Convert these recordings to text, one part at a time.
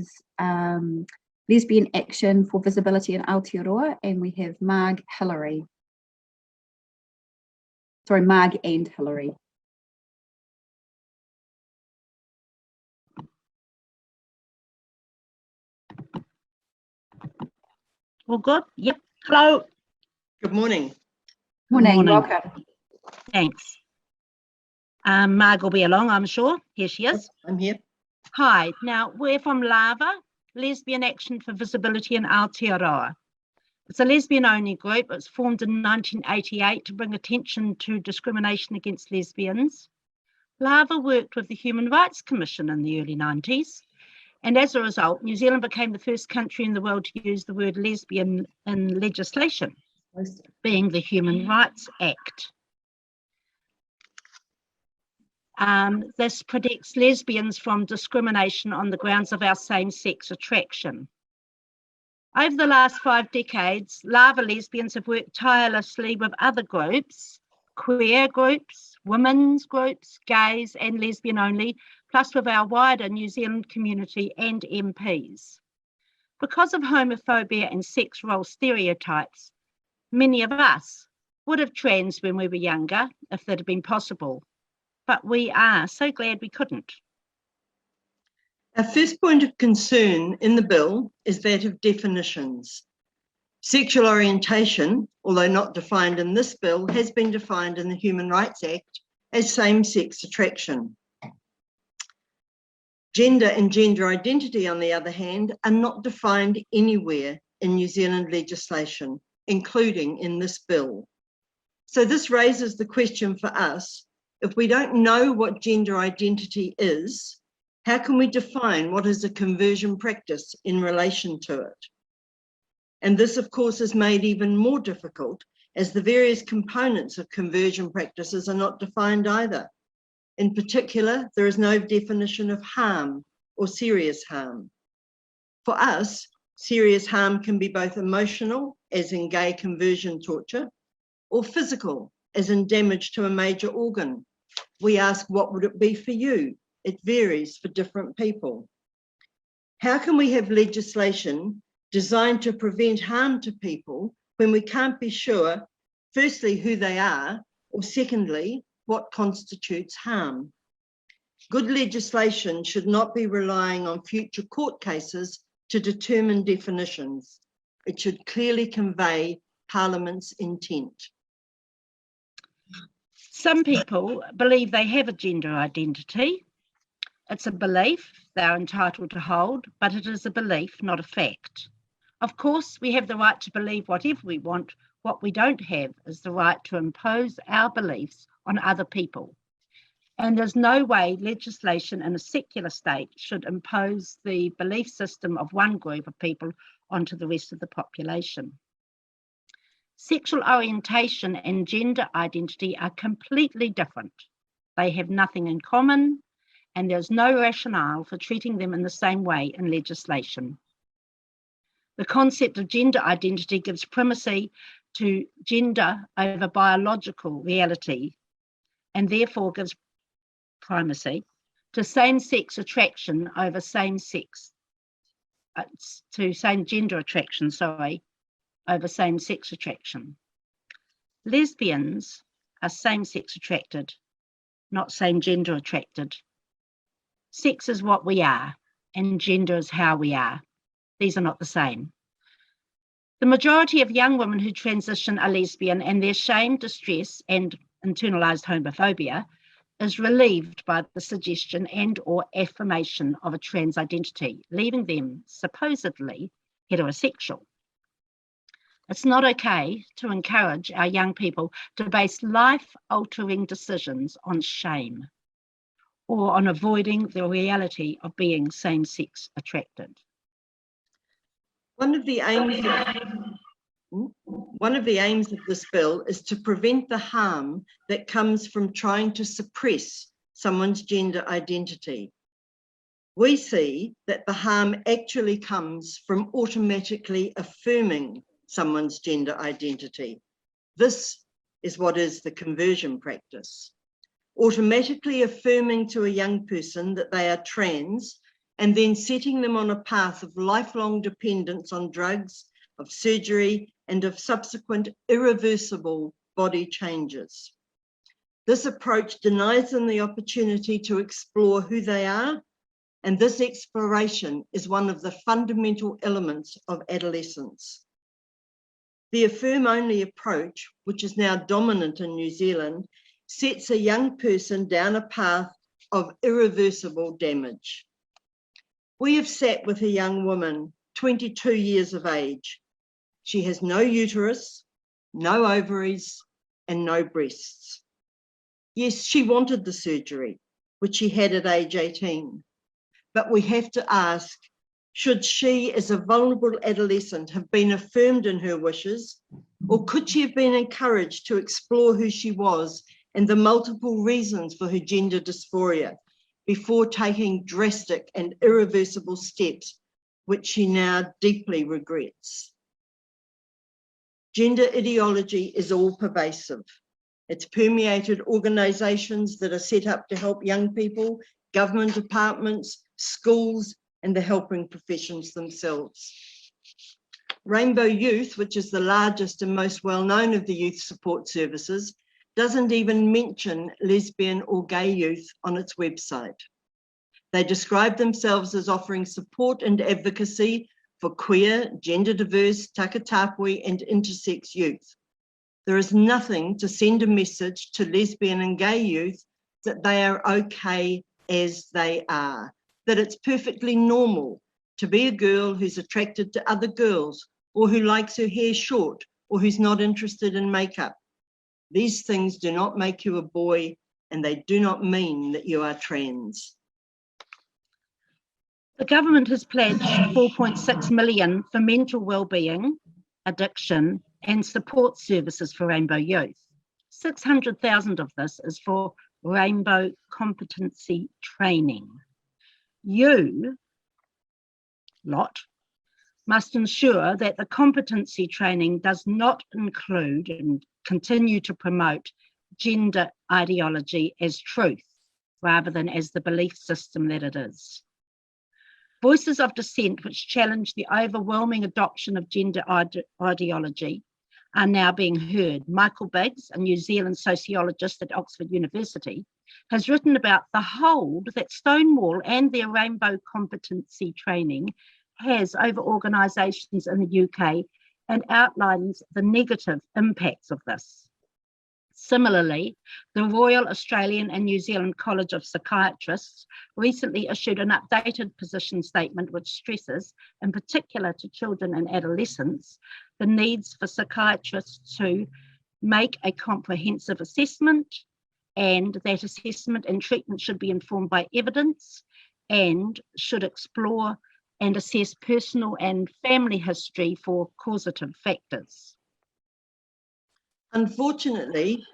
is Lesbian Action for Visibility in Aotearoa, and we have Marg and Hillary. All good? Yep. Hello. Good morning. Morning. Welcome. Thanks. Marg will be along, I'm sure. Here she is. I'm here. Hi. Now, we're from LAVA, Lesbian Action for Visibility in Aotearoa. It's a lesbian-only group. It was formed in 1988 to bring attention to discrimination against lesbians. LAVA worked with the Human Rights Commission in the early 90s. And as a result, New Zealand became the first country in the world to use the word lesbian in legislation, being the Human Rights Act. This protects lesbians from discrimination on the grounds of our same-sex attraction. Over the last 5 decades, LAVA lesbians have worked tirelessly with other groups, queer groups, women's groups, gays and lesbian only, plus with our wider New Zealand community and MPs. Because of homophobia and sex role stereotypes, many of us would have trans when we were younger, if that had been possible. But we are so glad we couldn't. Our first point of concern in the bill is that of definitions. Sexual orientation, although not defined in this bill, has been defined in the Human Rights Act as same-sex attraction. Gender and gender identity, on the other hand, are not defined anywhere in New Zealand legislation, including in this bill. So this raises the question for us, if we don't know what gender identity is, how can we define what is a conversion practice in relation to it? And this, of course, is made even more difficult as the various components of conversion practices are not defined either. In particular, there is no definition of harm or serious harm. For us, serious harm can be both emotional, as in gay conversion torture, or physical, as in damage to a major organ. We ask, what would it be for you? It varies for different people. How can we have legislation designed to prevent harm to people when we can't be sure, firstly, who they are, or secondly, what constitutes harm? Good legislation should not be relying on future court cases to determine definitions. It should clearly convey Parliament's intent. Some people believe they have a gender identity. It's a belief they're entitled to hold, but it is a belief, not a fact. Of course, we have the right to believe whatever we want. What we don't have is the right to impose our beliefs on other people. And there's no way legislation in a secular state should impose the belief system of one group of people onto the rest of the population. Sexual orientation and gender identity are completely different. They have nothing in common, and there's no rationale for treating them in the same way in legislation. The concept of gender identity gives primacy to gender over biological reality, and therefore gives primacy to same-sex attraction over same-sex, to same-gender attraction, over same-sex attraction. Lesbians are same-sex attracted, not same-gender attracted. Sex is what we are, and gender is how we are. These are not the same. The majority of young women who transition are lesbian, and their shame, distress, and internalised homophobia is relieved by the suggestion and or affirmation of a trans identity, leaving them supposedly heterosexual. It's not okay to encourage our young people to base life-altering decisions on shame or on avoiding the reality of being same-sex attracted. One of the aims of this bill is to prevent the harm that comes from trying to suppress someone's gender identity. We see that the harm actually comes from automatically affirming someone's gender identity. This is what is the conversion practice. Automatically affirming to a young person that they are trans and then setting them on a path of lifelong dependence on drugs, of surgery, and of subsequent irreversible body changes. This approach denies them the opportunity to explore who they are, and this exploration is one of the fundamental elements of adolescence. The affirm-only approach, which is now dominant in New Zealand, sets a young person down a path of irreversible damage. We have sat with a young woman, 22 years of age. She has no uterus, no ovaries, and no breasts. Yes, she wanted the surgery, which she had at age 18. But we have to ask, should she, as a vulnerable adolescent, have been affirmed in her wishes, or could she have been encouraged to explore who she was and the multiple reasons for her gender dysphoria before taking drastic and irreversible steps, which she now deeply regrets? Gender ideology is all pervasive. It's permeated organisations that are set up to help young people, government departments, schools, and the helping professions themselves. Rainbow Youth, which is the largest and most well-known of the youth support services, doesn't even mention lesbian or gay youth on its website. They describe themselves as offering support and advocacy for queer, gender diverse, takatapui, and intersex youth. There is nothing to send a message to lesbian and gay youth that they are okay as they are, that it's perfectly normal to be a girl who's attracted to other girls, or who likes her hair short, or who's not interested in makeup. These things do not make you a boy, and they do not mean that you are trans. The government has pledged 4.6 million for mental wellbeing, addiction, and support services for Rainbow Youth. 600,000 of this is for Rainbow competency training. You lot must ensure that the competency training does not include and continue to promote gender ideology as truth rather than as the belief system that it is. Voices of dissent which challenge the overwhelming adoption of gender ideology are now being heard. Michael Biggs, a New Zealand sociologist at Oxford University, has written about the hold that Stonewall and their Rainbow competency training has over organisations in the UK and outlines the negative impacts of this. Similarly, the Royal Australian and New Zealand College of Psychiatrists recently issued an updated position statement which stresses, in particular to children and adolescents, the needs for psychiatrists to make a comprehensive assessment, and that assessment and treatment should be informed by evidence and should explore and assess personal and family history for causative factors. Unfortunately,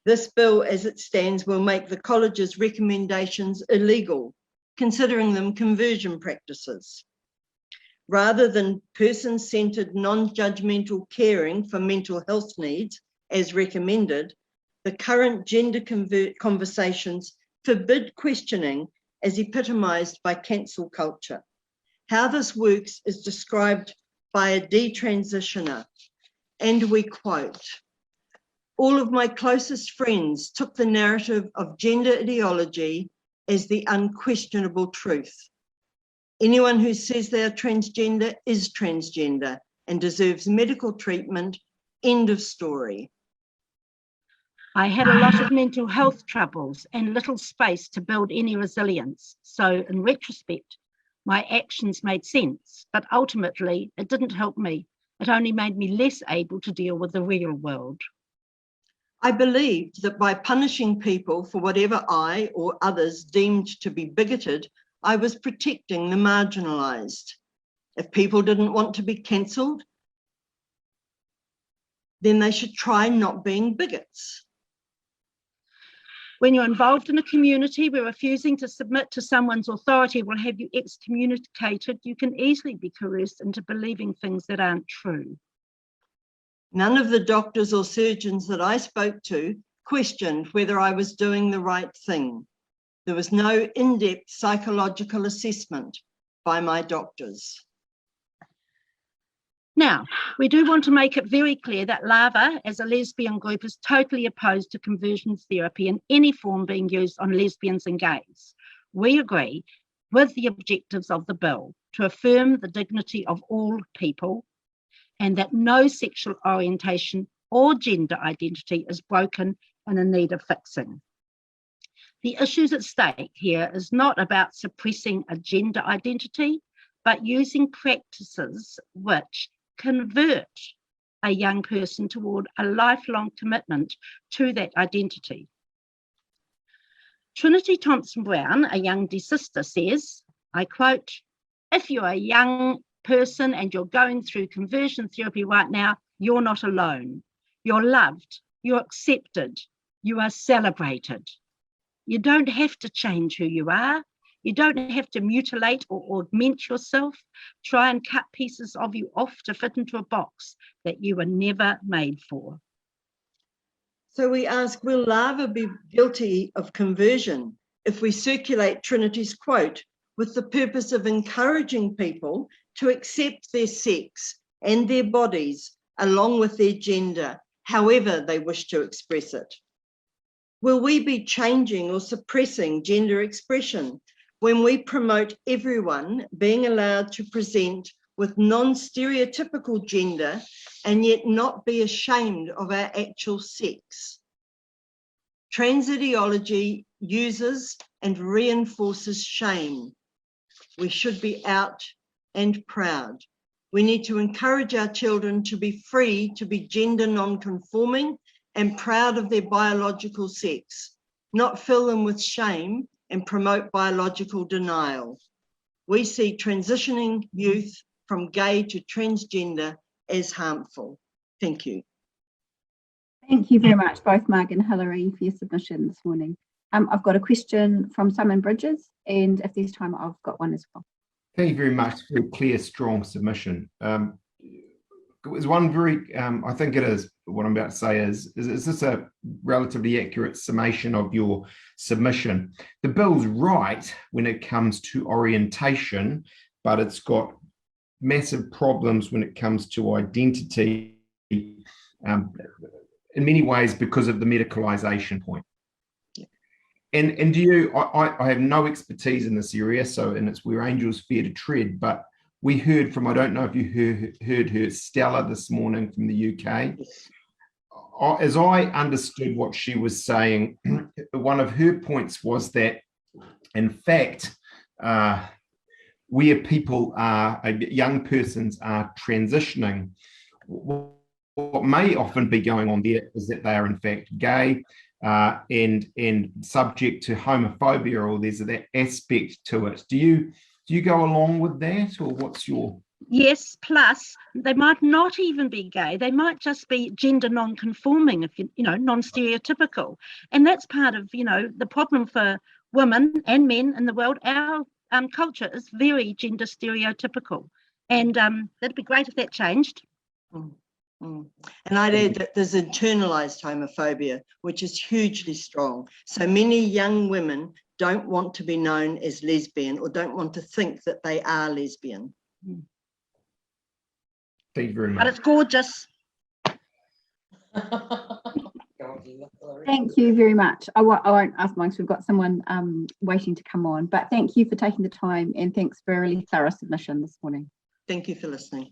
this bill as it stands will make the college's recommendations illegal, considering them conversion practices. Rather than person-centred, non-judgmental caring for mental health needs, as recommended, the current gender conversations forbid questioning as epitomised by cancel culture. How this works is described by a detransitioner, and we quote, "All of my closest friends took the narrative of gender ideology as the unquestionable truth. Anyone who says they are transgender is transgender and deserves medical treatment, end of story." I had a lot of mental health troubles and little space to build any resilience. So in retrospect, my actions made sense, but ultimately it didn't help me. It only made me less able to deal with the real world. I believed that by punishing people for whatever I or others deemed to be bigoted, I was protecting the marginalised. If people didn't want to be cancelled, then they should try not being bigots. When you're involved in a community where refusing to submit to someone's authority will have you excommunicated, you can easily be coerced into believing things that aren't true. None of the doctors or surgeons that I spoke to questioned whether I was doing the right thing. There was no in-depth psychological assessment. by my doctors. Now, we do want to make it very clear that LAVA, as a lesbian group, is totally opposed to conversion therapy in any form being used on lesbians and gays. We agree with the objectives of the bill to affirm the dignity of all people and that no sexual orientation or gender identity is broken and in need of fixing. The issues at stake here is not about suppressing a gender identity, but using practices which convert a young person toward a lifelong commitment to that identity. Trinity Thompson-Brown, a young sister, says, I quote, "If you're a young person and you're going through conversion therapy right now, you're not alone. You're loved, you're accepted, you are celebrated. You don't have to change who you are. You don't have to mutilate or augment yourself, try and cut pieces of you off to fit into a box that you were never made for." So we ask, will LAVA be guilty of conversion if we circulate Trinity's quote with the purpose of encouraging people to accept their sex and their bodies along with their gender, however they wish to express it? Will we be changing or suppressing gender expression when we promote everyone being allowed to present with non-stereotypical gender and yet not be ashamed of our actual sex? Trans ideology uses and reinforces shame. We should be out and proud. We need to encourage our children to be free to be gender non-conforming and proud of their biological sex, not fill them with shame and promote biological denial. We see transitioning youth from gay to transgender as harmful. Thank you. Thank you very much, both Marg and Hilary, for your submission this morning. I've got a question from Simon Bridges, and if there's time, I've got one as well. Thank you very much for a clear, strong submission. It was one very, I think it is, what I'm about to say is this a relatively accurate summation of your submission? The bill's right when it comes to orientation, but it's got massive problems when it comes to identity, in many ways because of the medicalisation point. And do you, I have no expertise in this area, so, and it's where angels fear to tread, but we heard from, I don't know if you heard her, Stella, this morning from the UK. As I understood what she was saying, one of her points was that, in fact, where people are, young persons are transitioning, what may often be going on there is that they are in fact gay and subject to homophobia, or there's that aspect to it. Do you go along with that, or what's your? Yes, plus they might not even be gay. They might just be gender non-conforming, if you know, non-stereotypical. And that's part of, you know, the problem for women and men in the world. Our culture is very gender stereotypical. And that'd be great if that changed. And I'd add that there's internalized homophobia, which is hugely strong. So many young women don't want to be known as lesbian or don't want to think that they are lesbian. Thank you very much. But it's gorgeous. Thank you very much. I won't ask mine because we've got someone waiting to come on, but thank you for taking the time and thanks for a really thorough submission this morning. Thank you for listening.